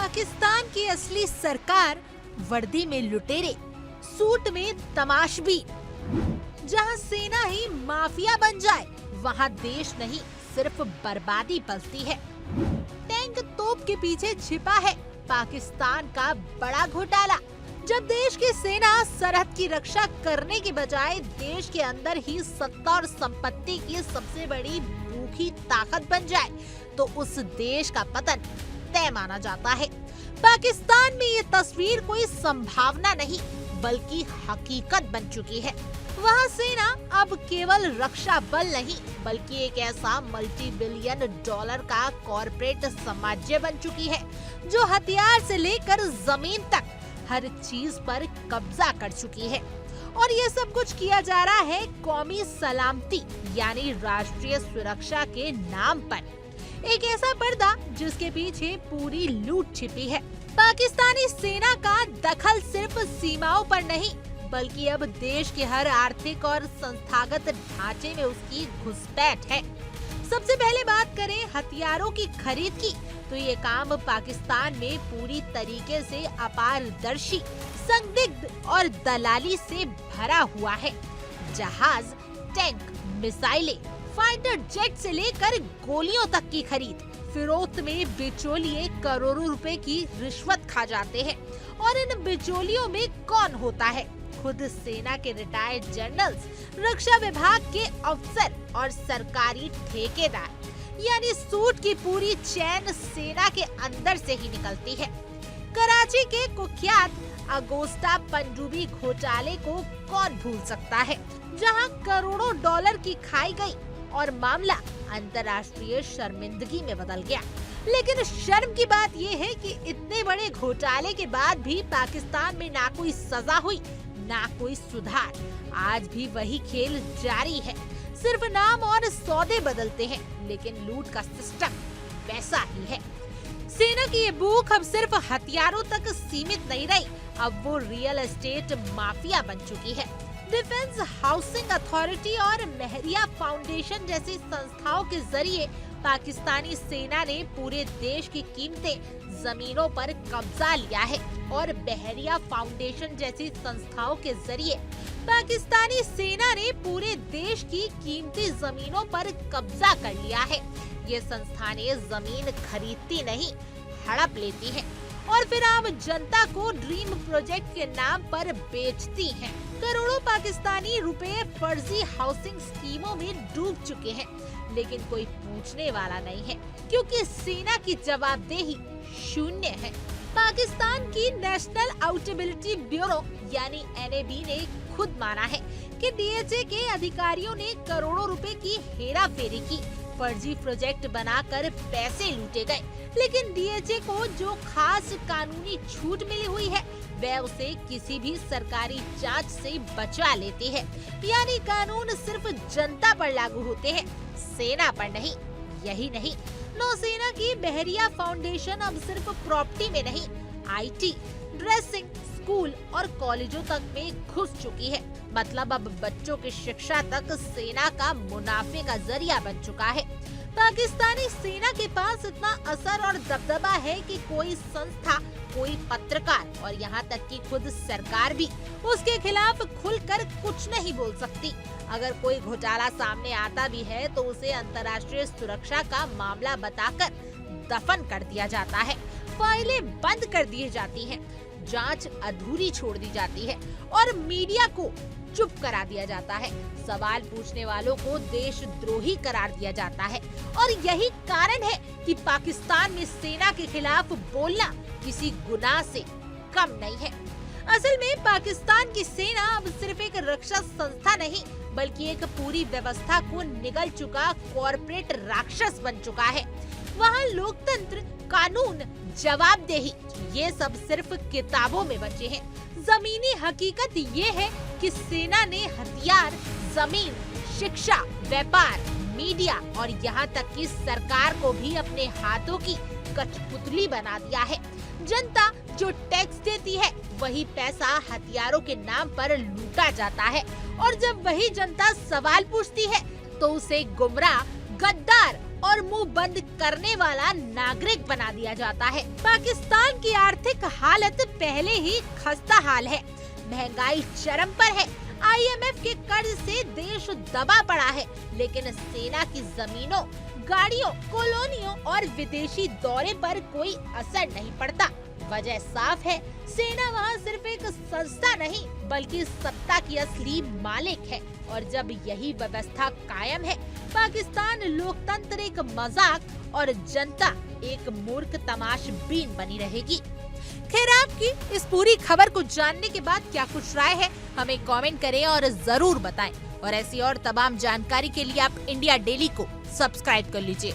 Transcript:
पाकिस्तान की असली सरकार वर्दी में लुटेरे, सूट में तमाशबीन। जहां सेना ही माफिया बन जाए, वहां देश नहीं सिर्फ बर्बादी पलती है। टैंक तोप के पीछे छिपा है पाकिस्तान का बड़ा घोटाला। जब देश की सेना सरहद की रक्षा करने के बजाय देश के अंदर ही सत्ता और संपत्ति की सबसे बड़ी भूखी ताकत बन जाए, तो उस देश का पतन तय माना जाता है। पाकिस्तान में ये तस्वीर कोई संभावना नहीं बल्कि हकीकत बन चुकी है। वहाँ सेना अब केवल रक्षा बल नहीं बल्कि एक ऐसा मल्टी बिलियन डॉलर का कॉरपोरेट साम्राज्य बन चुकी है, जो हथियार से लेकर जमीन तक हर चीज पर कब्जा कर चुकी है। और ये सब कुछ किया जा रहा है कौमी सलामती यानी राष्ट्रीय सुरक्षा के नाम पर। एक ऐसा पर्दा जिसके पीछे पूरी लूट छिपी है। पाकिस्तानी सेना का दखल सिर्फ सीमाओं पर नहीं बल्कि अब देश के हर आर्थिक और संस्थागत ढांचे में उसकी घुसपैठ है। सबसे पहले बात करें हथियारों की खरीद की, तो ये काम पाकिस्तान में पूरी तरीके से अपारदर्शी, संदिग्ध और दलाली से भरा हुआ है। जहाज, टैंक, मिसाइलें, फाइटर जेट से लेकर गोलियों तक की खरीद फिरोख्त में बिचौलिए करोड़ों रुपए की रिश्वत खा जाते हैं। और इन बिचौलियों में कौन होता है? खुद सेना के रिटायर्ड जनरल्स, रक्षा विभाग के अफसर और सरकारी ठेकेदार। यानी सूट की पूरी चैन सेना के अंदर से ही निकलती है। कराची के कुख्यात अगोस्टा पनडुब्बी घोटाले को कौन भूल सकता है, जहां करोड़ों डॉलर की खाई गई और मामला अंतर्राष्ट्रीय शर्मिंदगी में बदल गया। लेकिन शर्म की बात यह है कि इतने बड़े घोटाले के बाद भी पाकिस्तान में ना कोई सजा हुई, ना कोई सुधार। आज भी वही खेल जारी है, सिर्फ नाम और सौदे बदलते हैं, लेकिन लूट का सिस्टम वैसा ही है। सेना की ये भूख अब सिर्फ हथियारों तक सीमित नहीं रही, अब वो रियल एस्टेट माफिया बन चुकी है। डिफेंस हाउसिंग अथॉरिटी और मेहरिया फाउंडेशन जैसी संस्थाओं के जरिए पाकिस्तानी सेना ने पूरे देश की कीमतें जमीनों पर कब्जा लिया है। और बहरिया फाउंडेशन जैसी संस्थाओं के जरिए पाकिस्तानी सेना ने पूरे देश की कीमती जमीनों पर कब्जा कर लिया है। ये संस्थानें जमीन खरीदती नहीं, हड़प लेती हैं और फिर आम जनता को ड्रीम प्रोजेक्ट के नाम पर बेचती हैं। करोड़ों पाकिस्तानी रुपए फर्जी हाउसिंग स्कीमों में डूब चुके हैं, लेकिन कोई पूछने वाला नहीं है क्योंकि सेना की जवाबदेही शून्य है। पाकिस्तान की नेशनल अकाउंटेबिलिटी ब्यूरो यानी NAB ने खुद माना है कि DHA के अधिकारियों ने करोड़ों रुपए की हेराफेरी की, फर्जी प्रोजेक्ट बनाकर पैसे लूटे गए। लेकिन DHA को जो खास कानूनी छूट मिली हुई है वह उसे किसी भी सरकारी जांच से बचा लेती है। यानी कानून सिर्फ जनता पर लागू होते हैं, सेना पर नहीं। यही नहीं, नौसेना की बहरिया फाउंडेशन अब सिर्फ प्रॉपर्टी में नहीं, IT, ड्रेसिंग, स्कूल और कॉलेजों तक में घुस चुकी है। मतलब अब बच्चों की शिक्षा तक सेना का मुनाफे का जरिया बन चुका है। पाकिस्तानी सेना के पास इतना असर और दबदबा है कि कोई संस्था, कोई पत्रकार और यहाँ तक कि खुद सरकार भी उसके खिलाफ खुलकर कुछ नहीं बोल सकती। अगर कोई घोटाला सामने आता भी है तो उसे अंतर्राष्ट्रीय सुरक्षा का मामला बताकर दफन कर दिया जाता है, फाइलें बंद कर दी जाती हैं, जांच अधूरी छोड़ दी जाती है और मीडिया को चुप करा दिया जाता है। सवाल पूछने वालों को देशद्रोही करार दिया जाता है। और यही कारण है कि पाकिस्तान में सेना के खिलाफ बोलना किसी गुनाह से कम नहीं है। असल में पाकिस्तान की सेना अब सिर्फ एक रक्षा संस्था नहीं बल्कि एक पूरी व्यवस्था को निगल चुका कॉर्पोरेट राक्षस बन चुका है। वहाँ लोकतंत्र, कानून, जवाबदेही ये सब सिर्फ किताबों में बचे हैं। जमीनी हकीकत ये है कि सेना ने हथियार, जमीन, शिक्षा, व्यापार, मीडिया और यहाँ तक कि सरकार को भी अपने हाथों की कठपुतली बना दिया है। जनता जो टैक्स देती है वही पैसा हथियारों के नाम पर लूटा जाता है और जब वही जनता सवाल पूछती है तो उसे गुमराह, गद्दार और मुंह बंद करने वाला नागरिक बना दिया जाता है। पाकिस्तान की आर्थिक हालत पहले ही खस्ता हाल है, महंगाई चरम पर है, IMF के कर्ज से देश दबा पड़ा है, लेकिन सेना की जमीनों, गाड़ियों, कॉलोनियों और विदेशी दौरे पर कोई असर नहीं पड़ता। वजह साफ है, सेना वहाँ सिर्फ एक संस्था नहीं बल्कि सत्ता की असली मालिक है, और जब यही व्यवस्था कायम है, पाकिस्तान लोकतंत्र एक मजाक और जनता एक मूर्ख तमाशबीन बनी रहेगी। खैर, आपकी इस पूरी खबर को जानने के बाद क्या कुछ राय है, हमें कमेंट करें और जरूर बताएं। और ऐसी और तमाम जानकारी के लिए आप इंडिया डेली को सब्सक्राइब कर लीजिए।